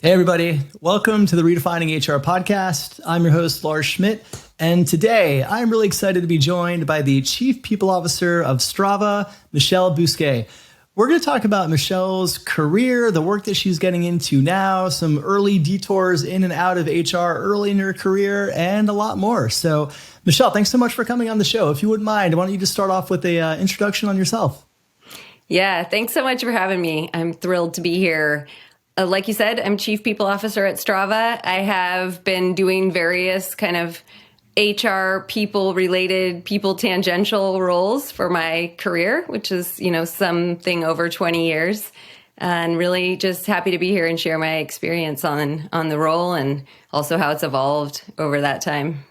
Hey, everybody. Welcome to the Redefining HR podcast. I'm your host, Lars Schmidt. And today I'm really excited to be joined by the Chief People Officer of Strava, Michele Bousquet. We're going to talk about Michelle's career, the work that she's getting into now, some early detours in and out of HR early in her career, and a lot more. So, Michele, thanks so much for coming on the show. If you wouldn't mind, why don't you just start off with an introduction on yourself? Yeah, thanks so much for having me. I'm thrilled to be here. Like you said, I'm Chief People Officer at Strava. I have been doing various kind of HR people-related, people-tangential roles for my career, which is, something over 20 years. And really just happy to be here and share my experience on the role and also how it's evolved over that time.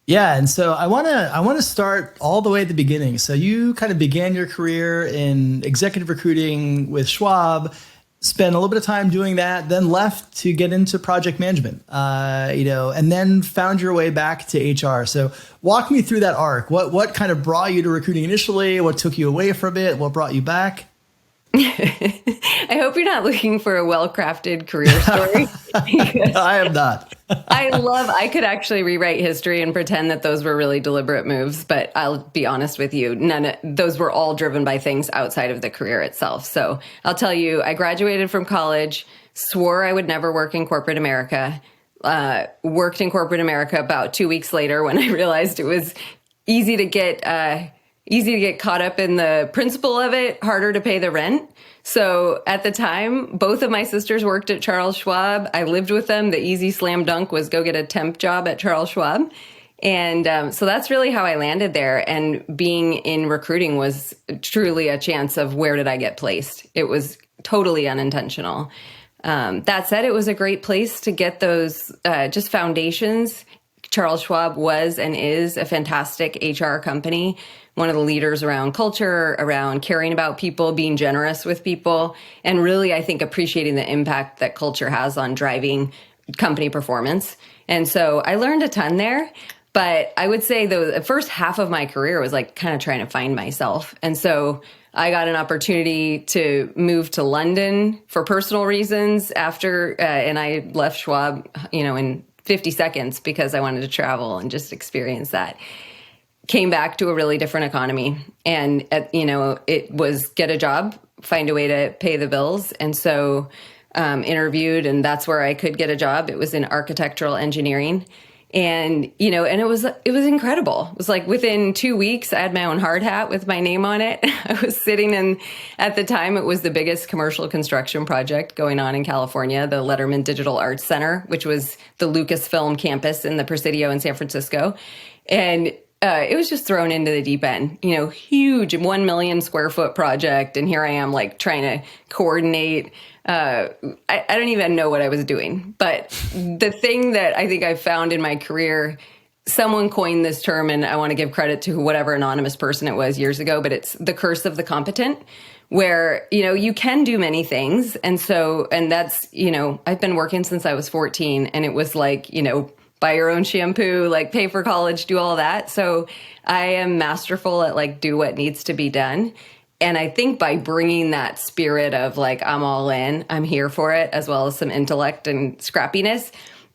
Yeah, and so I want to start all the way at the beginning. So you kind of began your career in executive recruiting with Schwab, spent a little bit of time doing that, then left to get into project management, and then found your way back to HR. So walk me through that arc. What kind of brought you to recruiting initially? What took you away from it? What brought you back? I hope you're not looking for a well-crafted career story. I am not. I could actually rewrite history and pretend that those were really deliberate moves, but I'll be honest with you, those were all driven by things outside of the career itself. So I'll tell you, I graduated from college, swore I would never work in corporate America, worked in corporate America about 2 weeks later when I realized it was easy to get caught up in the principle of it, harder to pay the rent. So at the time, both of my sisters worked at Charles Schwab. I lived with them. The easy slam dunk was go get a temp job at Charles Schwab. And so that's really how I landed there. And being in recruiting was truly a chance of where did I get placed? It was totally unintentional. That said, it was a great place to get those just foundations. Charles Schwab was and is a fantastic HR company, one of the leaders around culture, around caring about people, being generous with people, and really, I think, appreciating the impact that culture has on driving company performance. And so I learned a ton there. But I would say the first half of my career was like kind of trying to find myself. And so I got an opportunity to move to London for personal reasons after, and I left Schwab, in 50 seconds because I wanted to travel and just experience that. Came back to a really different economy. And, it was get a job, find a way to pay the bills. And so interviewed, and that's where I could get a job. It was in architectural engineering. And, and it was incredible. It was like within 2 weeks, I had my own hard hat with my name on it. I was sitting in, at the time, it was the biggest commercial construction project going on in California, the Letterman Digital Arts Center, which was the Lucasfilm campus in the Presidio in San Francisco. And it was just thrown into the deep end, huge 1 million square foot project. And here I am like trying to coordinate. I don't even know what I was doing. But the thing that I think I found in my career, someone coined this term, and I want to give credit to whatever anonymous person it was years ago, but it's the curse of the competent, where, you can do many things. And that's, I've been working since I was 14, and it was like, buy your own shampoo, like pay for college, do all that. So I am masterful at like do what needs to be done. And I think by bringing that spirit of like, I'm all in, I'm here for it, as well as some intellect and scrappiness,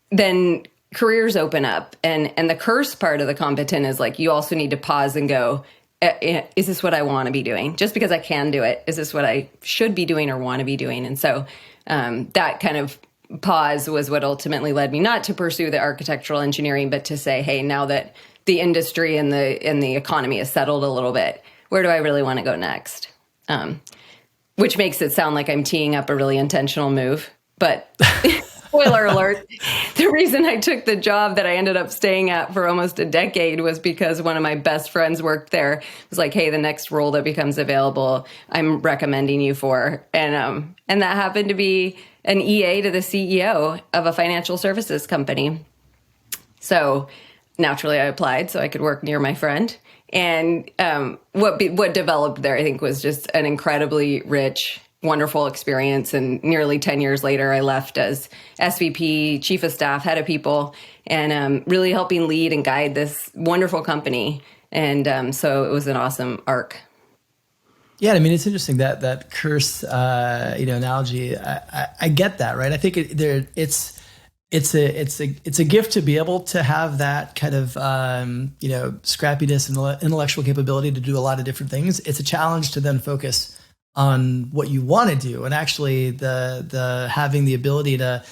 then careers open up. And the curse part of the competent is like, you also need to pause and go, is this what I want to be doing? Just because I can do it, is this what I should be doing or want to be doing? And so that kind of pause was what ultimately led me not to pursue the architectural engineering, but to say, hey, now that the industry and the economy has settled a little bit, where do I really want to go next? Which makes it sound like I'm teeing up a really intentional move. But spoiler alert, the reason I took the job that I ended up staying at for almost a decade was because one of my best friends worked there. It was like, hey, the next role that becomes available, I'm recommending you for. And that happened to be an EA to the CEO of a financial services company. So naturally I applied so I could work near my friend. And what developed there, I think, was just an incredibly rich, wonderful experience. And nearly 10 years later, I left as SVP, Chief of Staff, Head of People, and really helping lead and guide this wonderful company. And so it was an awesome arc. Yeah, I mean, it's interesting that curse, analogy. I get that, right? I think it's a gift to be able to have that kind of scrappiness and intellectual capability to do a lot of different things. It's a challenge to then focus on what you want to do, and actually the having the ability to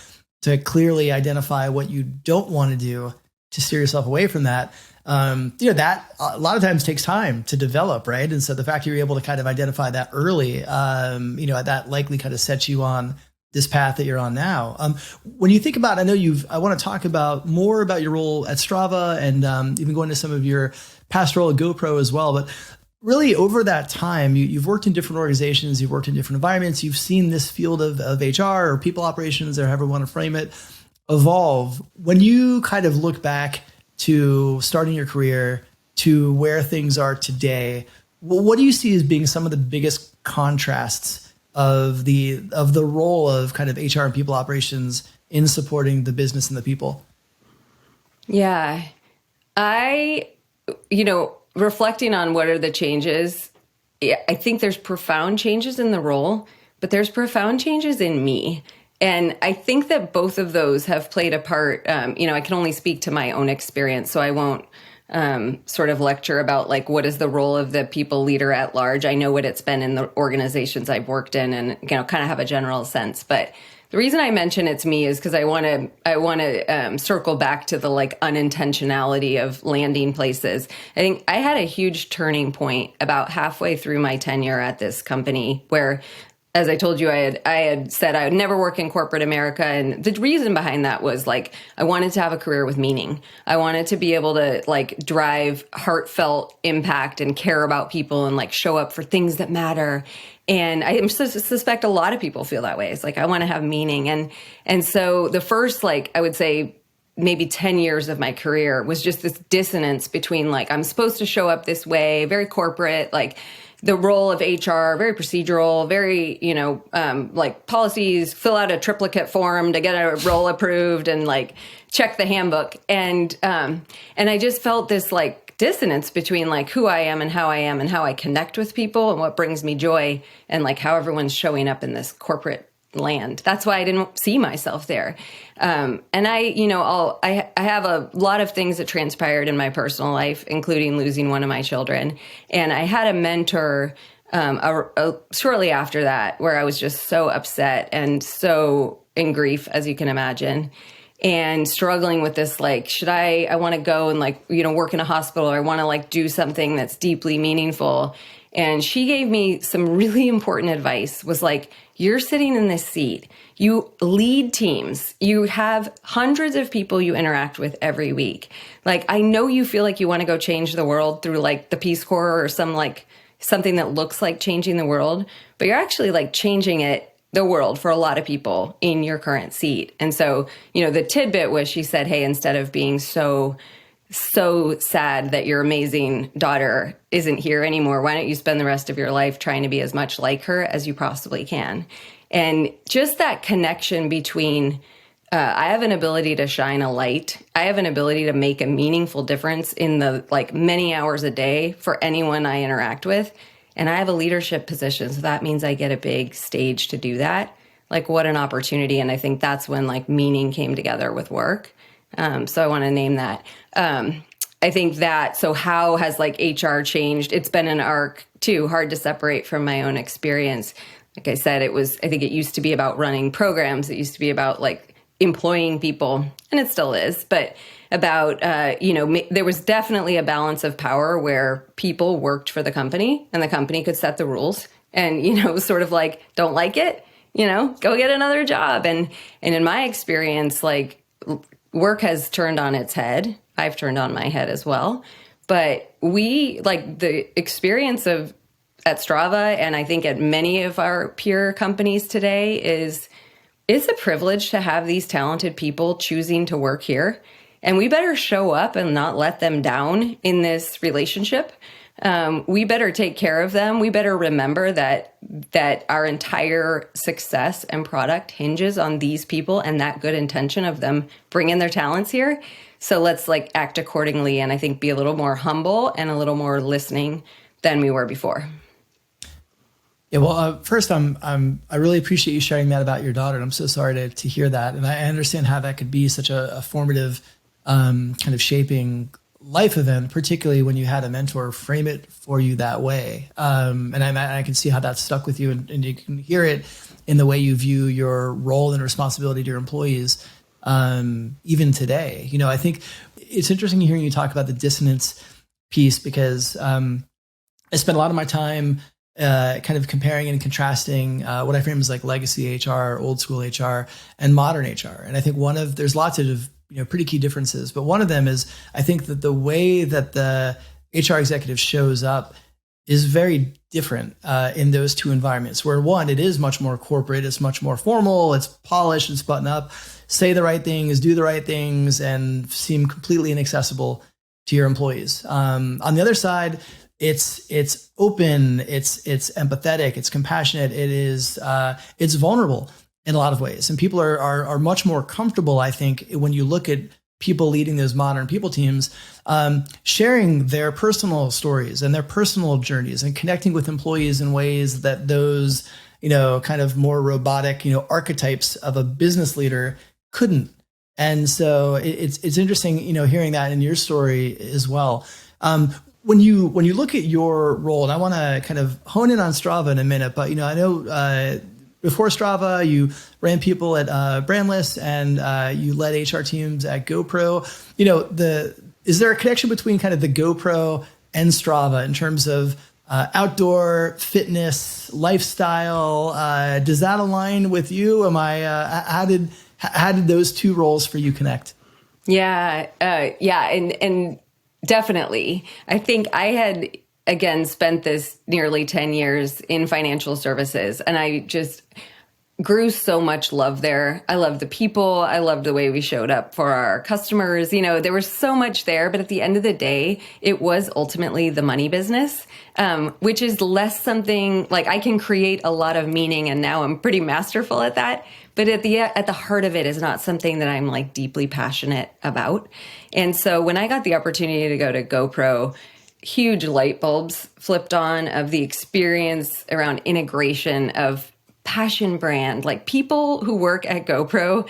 clearly identify what you don't want to do to steer yourself away from that. That a lot of times takes time to develop, right? And so the fact you're able to kind of identify that early, that likely kind of sets you on this path that you're on now. When you think about, I want to talk about more about your role at Strava and even go into some of your past role at GoPro as well. But really over that time, you've worked in different organizations, you've worked in different environments, you've seen this field of HR or people operations or however you want to frame it evolve. When you kind of look back to starting your career to where things are today, what do you see as being some of the biggest contrasts of the role of kind of HR and people operations in supporting the business and the people? Yeah. Reflecting on what are the changes, I think there's profound changes in the role, but there's profound changes in me. And I think that both of those have played a part. I can only speak to my own experience, so I won't sort of lecture about like what is the role of the people leader at large. I know what it's been in the organizations I've worked in, and kind of have a general sense. But the reason I mention it's me is because I want to circle back to the like unintentionality of landing places. I think I had a huge turning point about halfway through my tenure at this company where, as I told you, I had said I would never work in corporate America. And the reason behind that was like, I wanted to have a career with meaning. I wanted to be able to like drive heartfelt impact and care about people and like show up for things that matter. And I suspect a lot of people feel that way. It's like, I want to have meaning. And so the first, like, I would say maybe 10 years of my career was just this dissonance between like, I'm supposed to show up this way, very corporate, like, the role of HR, very procedural, very, like policies, fill out a triplicate form to get a role approved and like check the handbook. And I just felt this like dissonance between like who I am and how I connect with people and what brings me joy and like how everyone's showing up in this corporate land. That's why I didn't see myself there. And I have a lot of things that transpired in my personal life, including losing one of my children. And I had a mentor shortly after that where I was just so upset and so in grief, as you can imagine, and struggling with this, like, I want to go and like, work in a hospital, or I want to like do something that's deeply meaningful. And she gave me some really important advice, was like, you're sitting in this seat. You lead teams. You have hundreds of people you interact with every week. Like, I know you feel like you want to go change the world through like the Peace Corps or something that looks like changing the world, but you're actually like changing the world for a lot of people in your current seat. And so, the tidbit was, she said, hey, instead of being so sad that your amazing daughter isn't here anymore, why don't you spend the rest of your life trying to be as much like her as you possibly can? And just that connection between, I have an ability to shine a light. I have an ability to make a meaningful difference in the like many hours a day for anyone I interact with. And I have a leadership position, so that means I get a big stage to do that. Like, what an opportunity. And I think that's when like meaning came together with work. So I want to name that. I think that, so how has like HR changed? It's been an arc too, hard to separate from my own experience. Like I said, I think it used to be about running programs. It used to be about like employing people, and it still is, but about, there was definitely a balance of power where people worked for the company and the company could set the rules and, sort of like, don't like it, go get another job. And in my experience, like, work has turned on its head. I've turned on my head as well. But the experience at Strava, and I think at many of our peer companies today, is it's a privilege to have these talented people choosing to work here. And we better show up and not let them down in this relationship. We better take care of them. We better remember that our entire success and product hinges on these people and that good intention of them bringing their talents here. So let's like act accordingly, and I think be a little more humble and a little more listening than we were before. Yeah, well, first, I really appreciate you sharing that about your daughter. And I'm so sorry to hear that. And I understand how that could be such a formative, kind of shaping life event, particularly when you had a mentor frame it for you that way. And I can see how that stuck with you, and you can hear it in the way you view your role and responsibility to your employees, even today. I think it's interesting hearing you talk about the dissonance piece, because I spend a lot of my time kind of comparing and contrasting what I frame as like legacy HR, old school HR, and modern HR. And I think there's lots of pretty key differences, but one of them is I think that the way that the HR executive shows up is very different in those two environments. Where one, it is much more corporate, it's much more formal, it's polished, it's button up, say the right things, do the right things, and seem completely inaccessible to your employees. On the other side, it's open, it's empathetic, it's compassionate, it's vulnerable in a lot of ways, and people are much more comfortable, I think, when you look at people leading those modern people teams, sharing their personal stories and their personal journeys, and connecting with employees in ways that those kind of more robotic archetypes of a business leader couldn't. And so it's interesting hearing that in your story as well. When you look at your role, and I want to kind of hone in on Strava in a minute, but I know before Strava, you ran people at Brandless, and you led HR teams at GoPro. Is there a connection between kind of the GoPro and Strava in terms of outdoor fitness, lifestyle? Does that align with you? How did those two roles for you connect? Yeah, and definitely. I think I had, again, spent this nearly 10 years in financial services, and I just grew so much love there. I loved the people. I loved the way we showed up for our customers. There was so much there, but at the end of the day, it was ultimately the money business, which is less something like I can create a lot of meaning, and now I'm pretty masterful at that. But at the heart of it is not something that I'm like deeply passionate about. And so when I got the opportunity to go to GoPro, huge light bulbs flipped on of the experience around integration of passion brand. Like, people who work at GoPro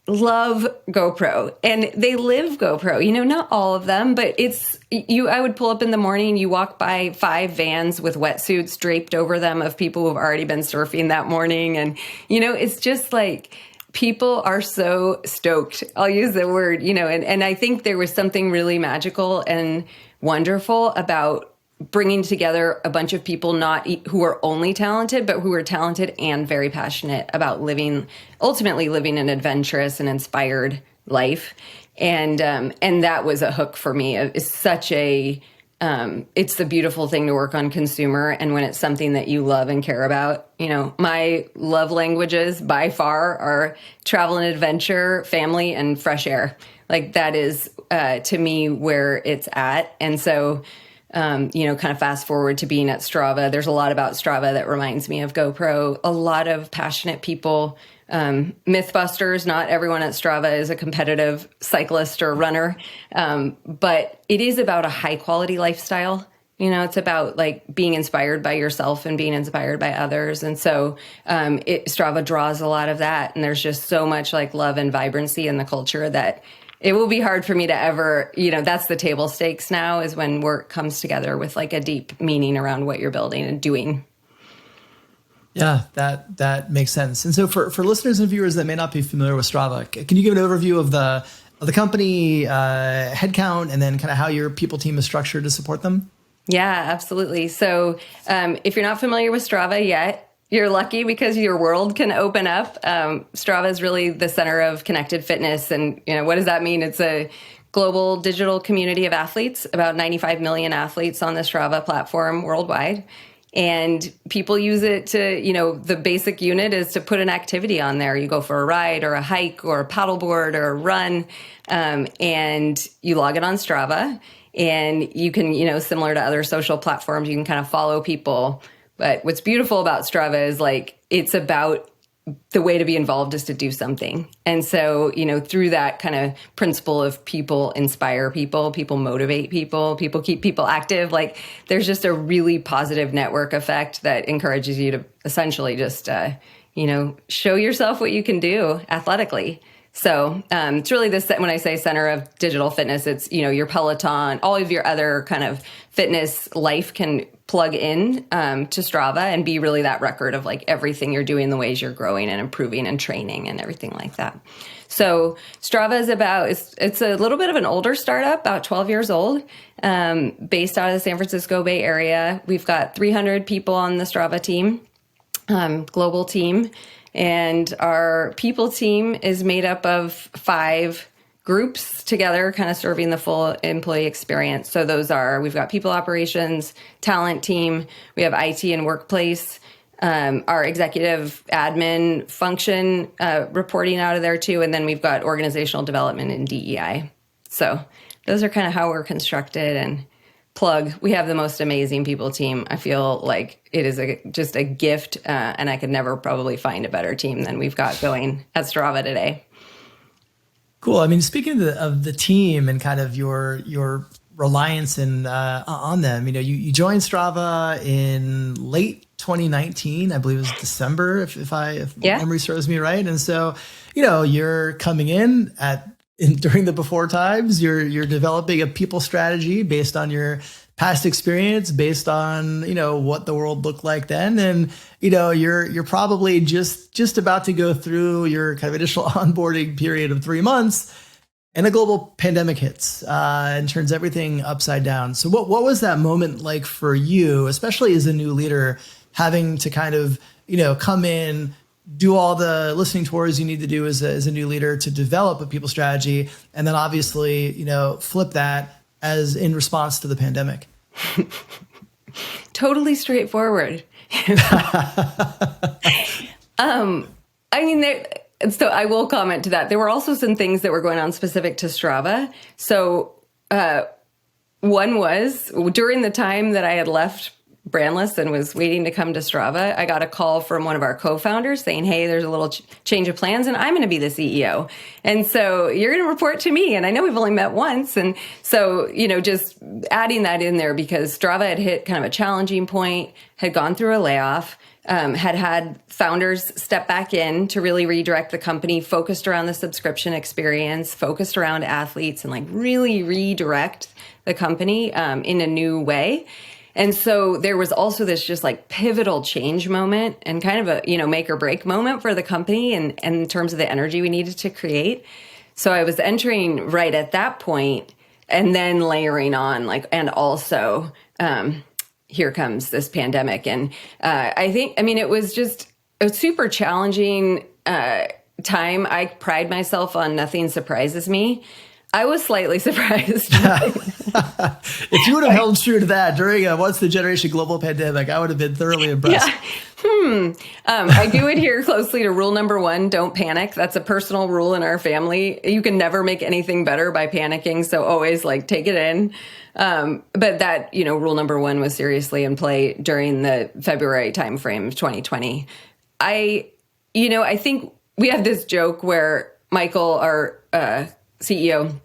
love GoPro and they live GoPro. Not all of them, but I would pull up in the morning, you walk by 5 vans with wetsuits draped over them of people who've already been surfing that morning. And, it's just like, people are so stoked. I'll use the word, and I think there was something really magical and wonderful about bringing together a bunch of people who are only talented, but who are talented and very passionate about ultimately living an adventurous and inspired life. And that was a hook for me. It's such it's the beautiful thing to work on consumer. And when it's something that you love and care about, my love languages by far are travel and adventure, family, and fresh air. Like, that is, to me, where it's at. And so, kind of fast forward to being at Strava, there's a lot about Strava that reminds me of GoPro. A lot of passionate people, Mythbusters. Not everyone at Strava is a competitive cyclist or runner, but it is about a high quality lifestyle. It's about like being inspired by yourself and being inspired by others. And so Strava draws a lot of that. And there's just so much like love and vibrancy in the culture that it will be hard for me to ever, that's the table stakes now, is when work comes together with like a deep meaning around what you're building and doing. Yeah, that makes sense. And so for listeners and viewers that may not be familiar with Strava, can you give an overview of the company, headcount, and then kind of how your people team is structured to support them? Yeah, absolutely. So if you're not familiar with Strava yet, you're lucky, because your world can open up. Strava is really the center of connected fitness. And what does that mean? It's a global digital community of athletes, about 95 million athletes on the Strava platform worldwide. And people use it to, the basic unit is to put an activity on there. You go for a ride or a hike or a paddleboard or a run, and you log it on Strava. And you can, similar to other social platforms, you can kind of follow people. But what's beautiful about Strava is like, it's about the way to be involved is to do something. And so, through that kind of principle of people inspire people, people motivate people, people keep people active, like there's just a really positive network effect that encourages you to essentially just, show yourself what you can do athletically. So it's really this, when I say center of digital fitness, it's, your Peloton, all of your other kind of fitness life can plug in to Strava and be really that record of like everything you're doing, the ways you're growing and improving and training and everything like that. So Strava is it's a little bit of an older startup, about 12 years old, based out of the San Francisco Bay Area. We've got 300 people on the Strava team, global team. And our people team is made up of 5 groups together, kind of serving the full employee experience. So we've got people operations, talent team, we have IT and workplace, our executive admin function reporting out of there too. And then we've got organizational development and DEI. So those are kind of how we're constructed. And plug, we have the most amazing people team. I feel like it is just a gift, and I could never probably find a better team than we've got going at Strava today. Cool. I mean, speaking of the team and kind of your reliance on them, you joined Strava in late 2019, I believe it was December, if memory serves me right. And so, you're coming in during the before times, you're developing a people strategy based on your past experience, based on, what the world looked like then. And, you're probably just about to go through your kind of initial onboarding period of 3 months, and a global pandemic hits and turns everything upside down. So what was that moment like for you, especially as a new leader, having to kind of, come in, do all the listening tours you need to do as a new leader to develop a people strategy, and then obviously, flip that as in response to the pandemic? Totally straightforward. So I will comment to that. There were also some things that were going on specific to Strava. So one was during the time that I had left Brandless and was waiting to come to Strava, I got a call from one of our co-founders saying, hey, there's a little change of plans and I'm going to be the CEO. And so you're going to report to me. And I know we've only met once. And so, just adding that in there because Strava had hit kind of a challenging point, had gone through a layoff, had founders step back in to really redirect the company, focused around the subscription experience, focused around athletes, and like really redirect the company in a new way. And so there was also this just like pivotal change moment and kind of a, make or break moment for the company and in terms of the energy we needed to create. So I was entering right at that point and then layering on and also here comes this pandemic. And it was just a super challenging time. I pride myself on nothing surprises me. I was slightly surprised. If you would have held true to that during a once the generation global pandemic, I would have been thoroughly impressed. Yeah. I do adhere closely to rule number 1, don't panic. That's a personal rule in our family. You can never make anything better by panicking. So always take it in. But that, rule number 1 was seriously in play during the February timeframe of 2020. I think we had this joke where Michael, our CEO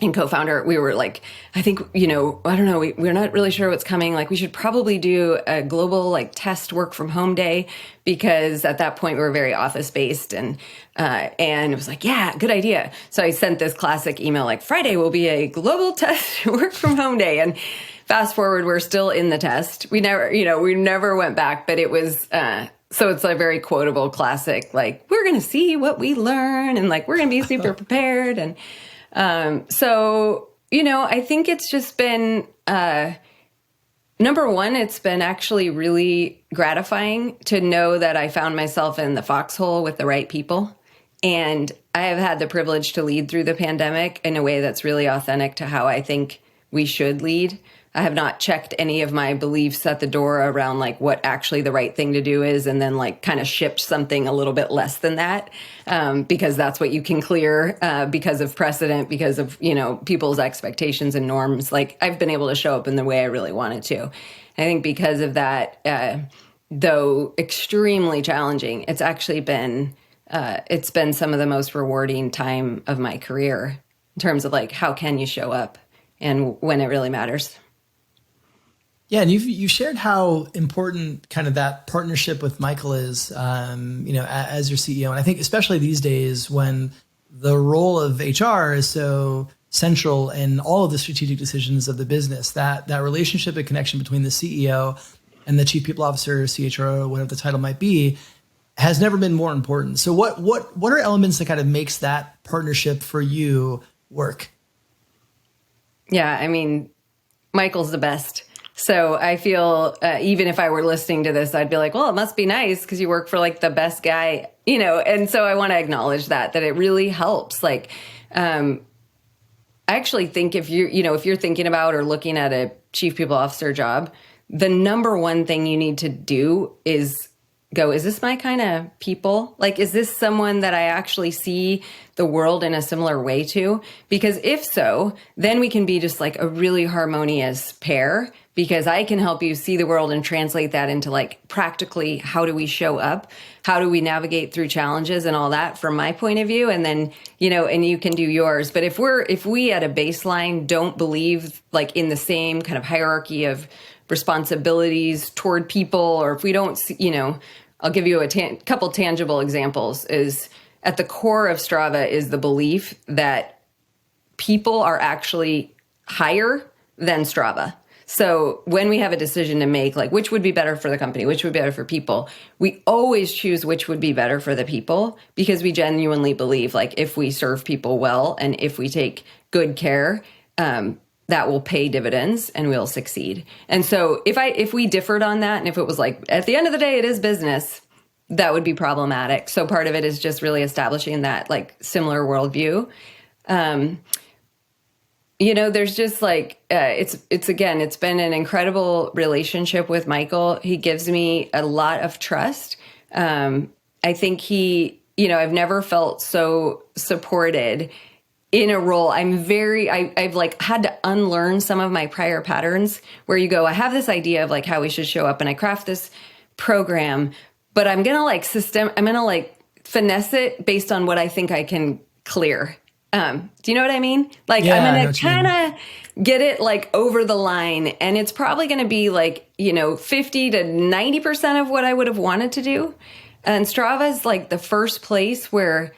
and co-founder, we were like, I think, I don't know, we're not really sure what's coming. We should probably do a global test work from home day because at that point we were very office based and it was yeah, good idea. So I sent this classic email Friday will be a global test work from home day. And fast forward, we're still in the test. We never went back, but it was, so it's a very quotable classic, we're going to see what we learn and we're going to be super prepared. And so, I think it's just been, number 1, it's been actually really gratifying to know that I found myself in the foxhole with the right people. And I have had the privilege to lead through the pandemic in a way that's really authentic to how I think we should lead. I have not checked any of my beliefs at the door around what actually the right thing to do is, and then kind of shipped something a little bit less than that, because that's what you can clear because of precedent, because of people's expectations and norms. I've been able to show up in the way I really wanted to. I think because of that, though extremely challenging, it's actually been it's been some of the most rewarding time of my career in terms of like, how can you show up and when it really matters. Yeah, and you shared how important kind of that partnership with Michael is, as your CEO. And I think especially these days when the role of HR is so central in all of the strategic decisions of the business, that relationship and connection between the CEO and the chief people officer, CHRO, whatever the title might be, has never been more important. So what are elements that kind of makes that partnership for you work? Yeah, I mean, Michael's the best. So I feel even if I were listening to this, I'd be like, well, it must be nice because you work for like the best guy, and so I want to acknowledge that it really helps. Like, I actually think if you're thinking about or looking at a chief people officer job, the number one thing you need to do is go, is this my kind of people? Like, is this someone that I actually see the world in a similar way to? Because if so, then we can be just like a really harmonious pair, because I can help you see the world and translate that into like practically how do we show up? How do we navigate through challenges and all that from my point of view? And then, and you can do yours. But if we at a baseline don't believe like in the same kind of hierarchy of responsibilities toward people, or if we don't, I'll give you a couple tangible examples. Is at the core of Strava is the belief that people are actually higher than Strava. So when we have a decision to make, like which would be better for the company, which would be better for people, we always choose which would be better for the people, because we genuinely believe like if we serve people well and if we take good care, that will pay dividends and we'll succeed. And so if we differed on that, and if it was like, at the end of the day, it is business, that would be problematic. So part of it is just really establishing that like similar worldview. There's just like, it's been an incredible relationship with Michael. He gives me a lot of trust. I think I've never felt so supported in a role. I've like had to unlearn some of my prior patterns where you go, I have this idea of like how we should show up and I craft this program, but I'm going to like finesse it based on what I think I can clear. Do you know what I mean? Like, yeah, I'm going to kind of get it like over the line, and it's probably going to be like, 50 to 90% of what I would have wanted to do. And Strava is like the first place where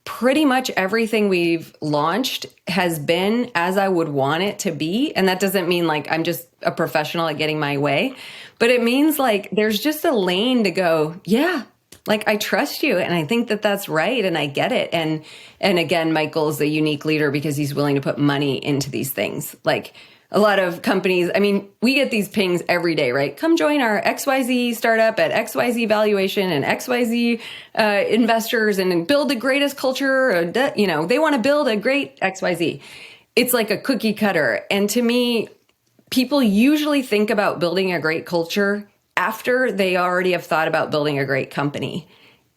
pretty much everything we've launched has been as I would want it to be. And that doesn't mean like I'm just a professional at getting my way, but it means like there's just a lane to go, yeah, like I trust you and I think that that's right and I get it. And again, Michael's a unique leader because he's willing to put money into these things. Like a lot of companies, I mean, we get these pings every day, right? Come join our XYZ startup at XYZ valuation and XYZ investors and build the greatest culture. Or they want to build a great XYZ. It's like a cookie cutter. And to me, people usually think about building a great culture after they already have thought about building a great company.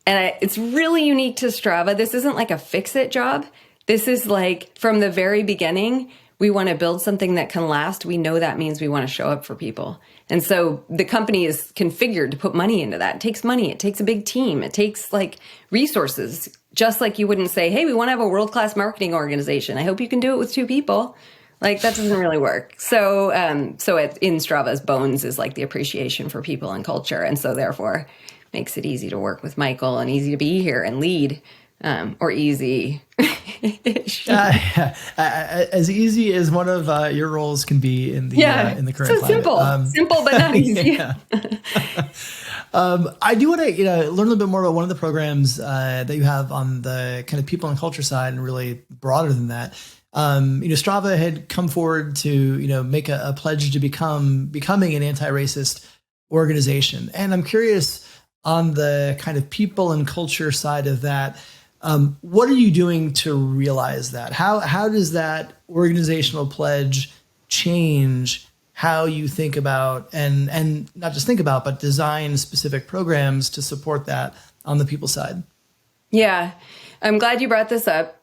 And it's really unique to Strava. This isn't like a fix-it job. This is like from the very beginning, we want to build something that can last. We know that means we want to show up for people. And so the company is configured to put money into that. It takes money. It takes a big team. It takes like resources. Just like you wouldn't say, hey, we want to have a world-class marketing organization. I hope you can do it with 2 people. Like that doesn't really work. So in Strava's bones is like the appreciation for people and culture. And so therefore makes it easy to work with Michael and easy to be here and lead. Or easy. As easy as one of your roles can be in the current climate. Simple but not easy. I do want to learn a little bit more about one of the programs that you have on the kind of people and culture side, and really broader than that. Strava had come forward to make a pledge to becoming an anti-racist organization, and I'm curious on the kind of people and culture side of that. What are you doing to realize that? How does that organizational pledge change how you think about and not just think about, but design specific programs to support that on the people side? Yeah, I'm glad you brought this up.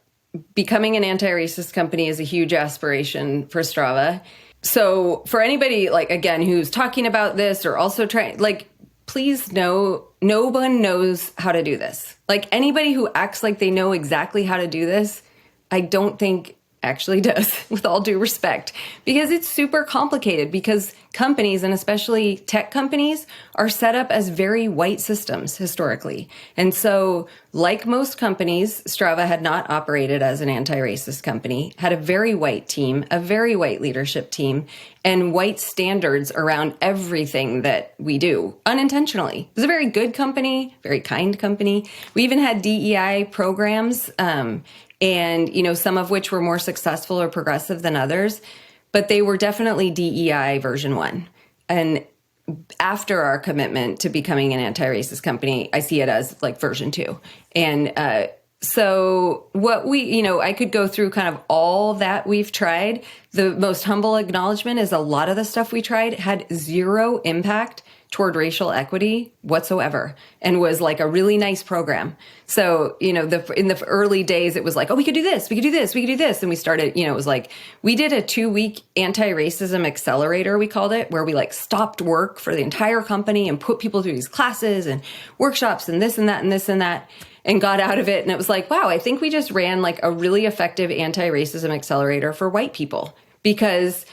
Becoming an anti-racist company is a huge aspiration for Strava. So for anybody, like, again, who's talking about this or also trying, like, please know no one knows how to do this. Like anybody who acts like they know exactly how to do this, I don't think actually does, with all due respect, because it's super complicated, because companies, and especially tech companies, are set up as very white systems historically. And so, like most companies, Strava had not operated as an anti-racist company, had a very white team, a very white leadership team, and white standards around everything that we do, unintentionally. It was a very good company, very kind company. We even had DEI programs, and, you know, some of which were more successful or progressive than others, but they were definitely DEI version 1. And after our commitment to becoming an anti-racist company, I see it as like version 2. And so what we, you know, I could go through kind of all that we've tried. The most humble acknowledgement is a lot of the stuff we tried had zero impact toward racial equity whatsoever, and was like a really nice program. So, you know, in the early days, it was like, oh, we could do this, we could do this, we could do this. And we started, you know, it was like, we did a 2-week anti-racism accelerator, we called it, where we like stopped work for the entire company and put people through these classes and workshops and this and that and this and that, and got out of it. And it was like, wow, I think we just ran like a really effective anti-racism accelerator for white people. Because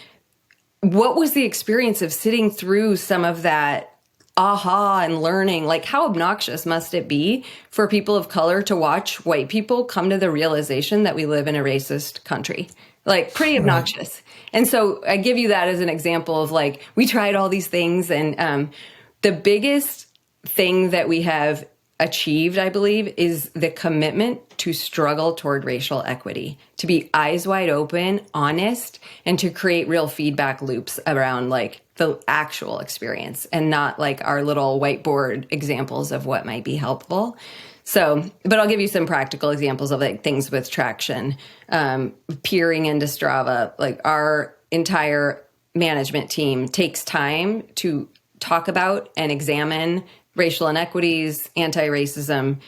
what was the experience of sitting through some of that aha and learning? Like, how obnoxious must it be for people of color to watch white people come to the realization that we live in a racist country? Like, pretty obnoxious. Right. And so I give you that as an example of like, we tried all these things. And the biggest thing that we have achieved, I believe, is the commitment to struggle toward racial equity, to be eyes wide open, honest, and to create real feedback loops around like the actual experience and not like our little whiteboard examples of what might be helpful. So, but I'll give you some practical examples of like things with traction, peering into Strava. Like our entire management team takes time to talk about and examine racial inequities, anti-racism,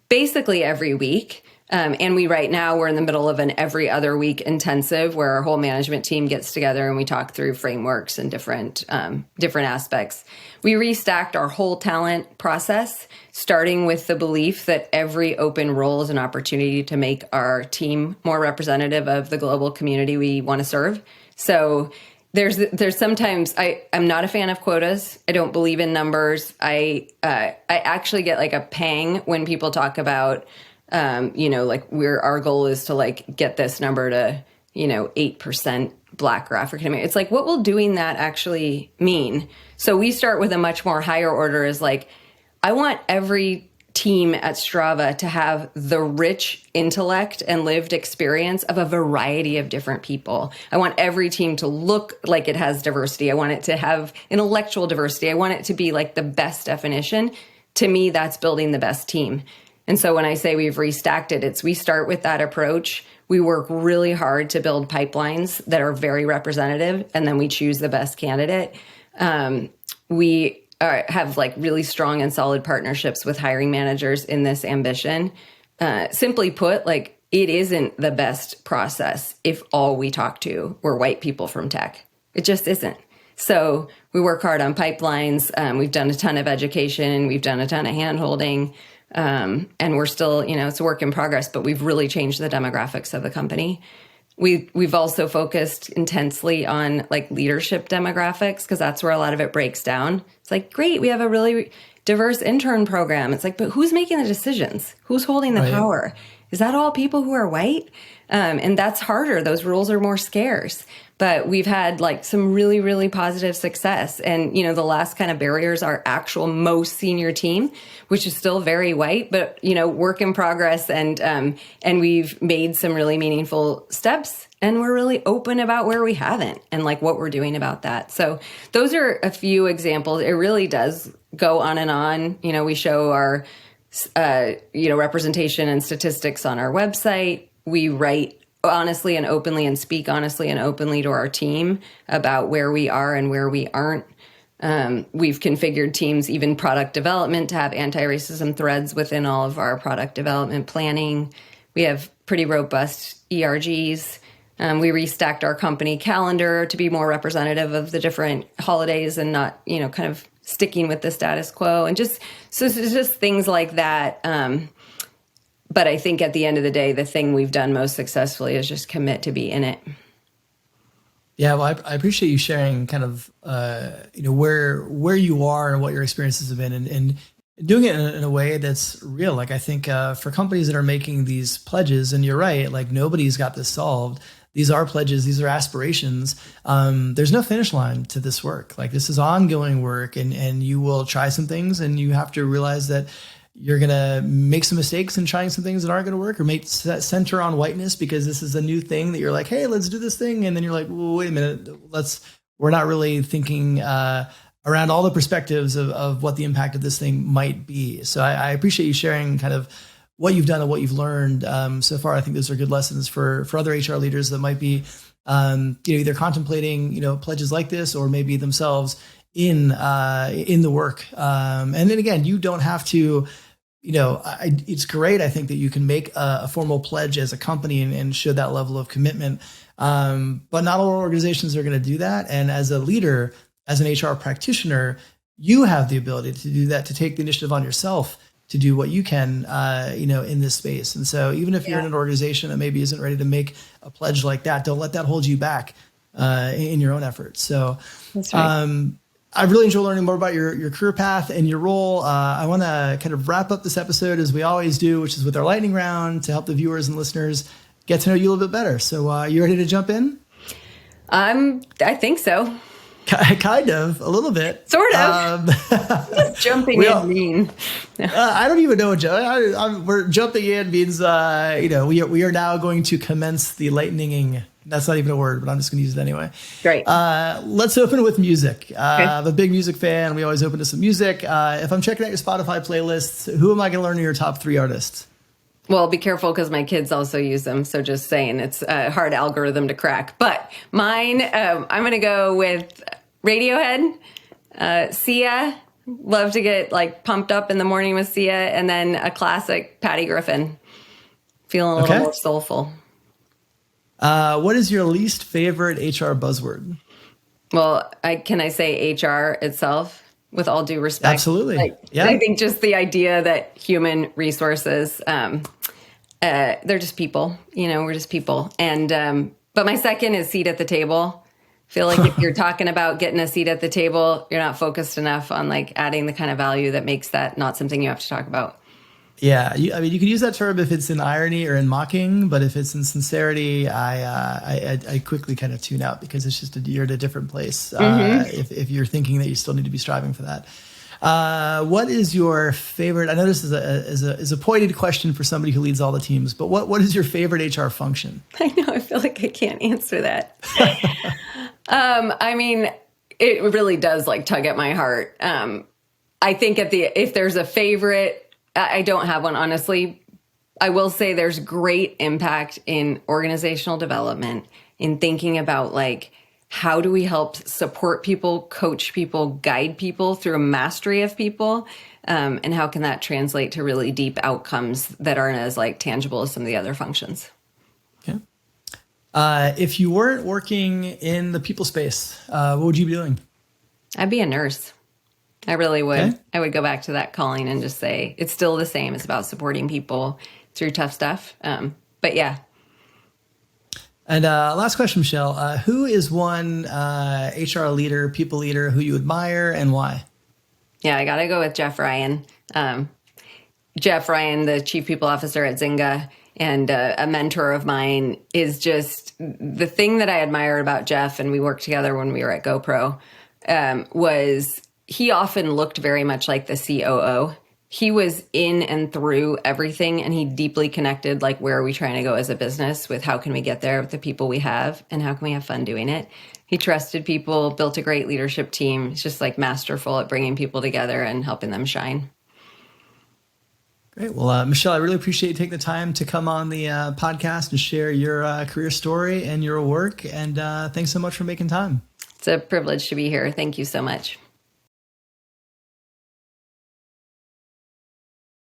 basically every week. And we right now, we're in the middle of an every other week intensive where our whole management team gets together and we talk through frameworks and different aspects. We restacked our whole talent process, starting with the belief that every open role is an opportunity to make our team more representative of the global community we want to serve. So there's sometimes I'm not a fan of quotas. I don't believe in numbers. I actually get like a pang when people talk about, you know, like our goal is to like get this number to, you know, 8% Black or African American. It's like, what will doing that actually mean? So we start with a much more higher order, is like, I want every team at Strava to have the rich intellect and lived experience of a variety of different people. I want every team to look like it has diversity. I want it to have intellectual diversity. I want it to be like the best definition. To me, that's building the best team. And so when I say we've restacked it, we start with that approach. We work really hard to build pipelines that are very representative, and then we choose the best candidate. We have like really strong and solid partnerships with hiring managers in this ambition. Simply put, like, it isn't the best process if all we talk to were white people from tech. It just isn't. So we work hard on pipelines. We've done a ton of education. We've done a ton of hand-holding. And we're still, you know, it's a work in progress, but we've really changed the demographics of the company. We've also focused intensely on like leadership demographics, because that's where a lot of it breaks down. It's like, great, we have a really diverse intern program. It's like, but who's making the decisions? Who's holding the power? Is that all people who are white? And that's harder. Those roles are more scarce. But we've had like some really, really positive success. And, you know, the last kind of barriers are actual most senior team, which is still very white, but, you know, work in progress. And we've made some really meaningful steps, and we're really open about where we haven't and like what we're doing about that. So those are a few examples. It really does go on and on. You know, we show our, you know, representation and statistics on our website. We write honestly and openly and speak honestly and openly to our team about where we are and where we aren't. We've configured teams, even product development, to have anti-racism threads within all of our product development planning. We have pretty robust ERGs. We restacked our company calendar to be more representative of the different holidays and not, you know, kind of sticking with the status quo, and just things like that. But I think at the end of the day, the thing we've done most successfully is just commit to be in it. Yeah, well, I appreciate you sharing kind of where you are and what your experiences have been, and doing it in a way that's real. Like, I think for companies that are making these pledges, and you're right, like nobody's got this solved. These are pledges. These are aspirations. There's no finish line to this work. Like, this is ongoing work, and you will try some things, and you have to realize that you're going to make some mistakes in trying some things that aren't going to work, or make center on whiteness because this is a new thing that you're like, hey, let's do this thing. And then you're like, well, wait a minute, we're not really thinking around all the perspectives of what the impact of this thing might be. So I appreciate you sharing kind of what you've done and what you've learned so far. I think those are good lessons for other HR leaders that might be either contemplating pledges like this, or maybe themselves in the work. And then again, you don't have to. It's great, I think, that you can make a formal pledge as a company and show that level of commitment. But not all organizations are going to do that. And as a leader, as an HR practitioner, you have the ability to do that, to take the initiative on yourself to do what you can, in this space. And so even if you're in an organization that maybe isn't ready to make a pledge like that, don't let that hold you back in your own efforts. So that's right. I've really enjoyed learning more about your career path and your role. I want to kind of wrap up this episode as we always do, which is with our lightning round, to help the viewers and listeners get to know you a little bit better. So you ready to jump in? I think so. Kind of, a little bit. Sort of. Jumping in mean. I don't even know what we're jumping in means. We are now going to commence the lightninging. That's not even a word, but I'm just going to use it anyway. Great. Let's open with music. Okay. I'm a big music fan. We always open to some music. If I'm checking out your Spotify playlists, who am I going to learn are your top 3 artists? Well, be careful because my kids also use them. So just saying, it's a hard algorithm to crack. But mine, I'm going to go with Radiohead, Sia. Love to get like pumped up in the morning with Sia. And then a classic, Patty Griffin. Feeling a little more soulful. What is your least favorite HR buzzword? Well, can I say HR itself? With all due respect. Absolutely. I think just the idea that human resources, they're just people, we're just people. And, but my second is seat at the table. I feel like if you're talking about getting a seat at the table, you're not focused enough on like adding the kind of value that makes that not something you have to talk about. Yeah. You can use that term if it's in irony or in mocking, but if it's in sincerity, I quickly kind of tune out because it's just you're at a different place. If you're thinking that you still need to be striving for that. What is your favorite? I know this is a pointed question for somebody who leads all the teams, but what is your favorite HR function? I know. I feel like I can't answer that. I mean, it really does like tug at my heart. I think if there's a favorite, I don't have one, honestly. I will say there's great impact in organizational development, in thinking about like, how do we help support people, coach people, guide people through a mastery of people? And how can that translate to really deep outcomes that aren't as like tangible as some of the other functions? Okay. If you weren't working in the people space, what would you be doing? I'd be a nurse. I really would. Okay. I would go back to that calling and just say, it's still the same. It's about supporting people through tough stuff. But yeah. And last question, Michelle. Who is one HR leader, people leader who you admire and why? Yeah, I got to go with Jeff Ryan. Jeff Ryan, the chief people officer at Zynga and a mentor of mine, is just the thing that I admired about Jeff, and we worked together when we were at GoPro, was he often looked very much like the COO. He was in and through everything, and he deeply connected, like, where are we trying to go as a business with how can we get there with the people we have and how can we have fun doing it. He trusted people, built a great leadership team. He's just like masterful at bringing people together and helping them shine. Great. Well, Michelle, I really appreciate you taking the time to come on the podcast and share your career story and your work. And thanks so much for making time. It's a privilege to be here. Thank you so much.